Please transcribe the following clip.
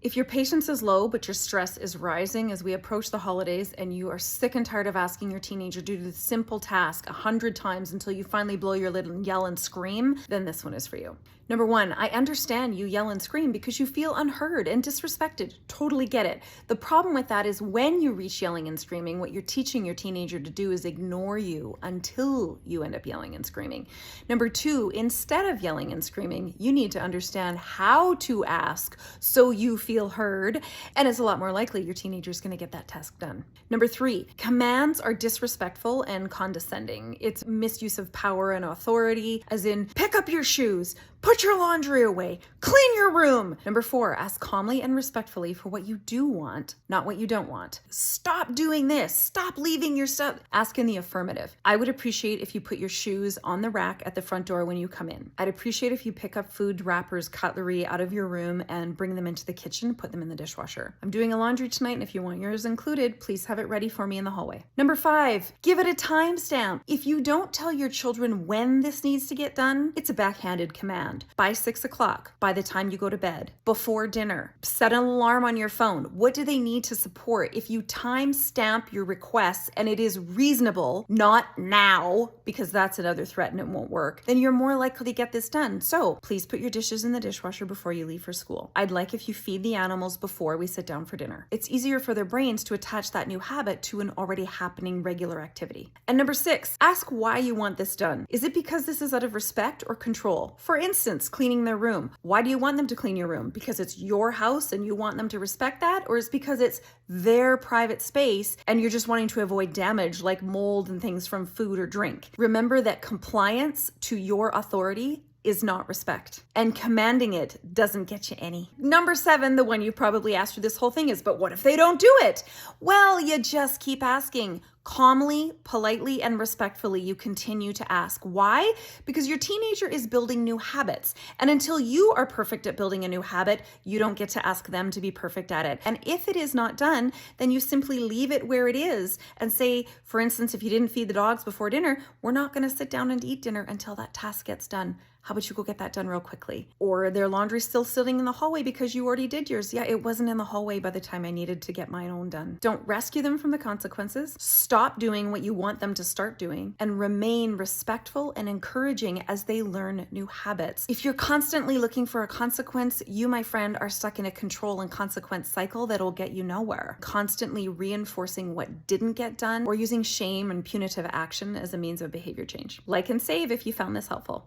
If your patience is low, but your stress is rising as we approach the holidays and you are sick and tired of asking your teenager to do the simple task 100 times until you finally blow your lid and yell and scream, then this one is for you. Number one, I understand you yell and scream because you feel unheard and disrespected. Totally get it. The problem with that is when you reach yelling and screaming, what you're teaching your teenager to do is ignore you until you end up yelling and screaming. Number two, instead of yelling and screaming, you need to understand how to ask so you feel heard, and it's a lot more likely your teenager is going to get that task done. Number three, commands are disrespectful and condescending. It's misuse of power and authority, as in, pick up your shoes, put your laundry away, clean your room. Number four, ask calmly and respectfully for what you do want, not what you don't want. Stop doing this. Stop leaving your stuff. Ask in the affirmative. I would appreciate if you put your shoes on the rack at the front door when you come in. I'd appreciate if you pick up food wrappers, cutlery out of your room and bring them into the kitchen, put them in the dishwasher. I'm doing a laundry tonight, and if you want yours included, please have it ready for me in the hallway. Number five, give it a timestamp. If you don't tell your children when this needs to get done, it's a backhanded command. By 6 o'clock, by the time you go to bed, before dinner, set an alarm on your phone. What do they need to support? If you time stamp your requests and it is reasonable, not now, because that's another threat and it won't work, then you're more likely to get this done. So please put your dishes in the dishwasher before you leave for school. I'd like if you feed the animals before we sit down for dinner. It's easier for their brains to attach that new habit to an already happening regular activity. And number six, ask why you want this done. Is it because this is out of respect or control? For instance, cleaning their room. Why do you want them to clean your room? Because it's your house and you want them to respect that? Or is it because it's their private space and you're just wanting to avoid damage like mold and things from food or drink? Remember that compliance to your authority is not respect, and commanding it doesn't get you any. Number seven, the one you probably asked through this whole thing is, but what if they don't do it? Well, you just keep asking. Calmly, politely, and respectfully, you continue to ask. Why? Because your teenager is building new habits. And until you are perfect at building a new habit, you don't get to ask them to be perfect at it. And if it is not done, then you simply leave it where it is and say, for instance, if you didn't feed the dogs before dinner, we're not going to sit down and eat dinner until that task gets done. How about you go get that done real quickly? Or their laundry's still sitting in the hallway because you already did yours. Yeah, it wasn't in the hallway by the time I needed to get my own done. Don't rescue them from the consequences. Stop doing what you want them to start doing and remain respectful and encouraging as they learn new habits. If you're constantly looking for a consequence, you, my friend, are stuck in a control and consequence cycle that'll get you nowhere. Constantly reinforcing what didn't get done or using shame and punitive action as a means of behavior change. Like and save if you found this helpful.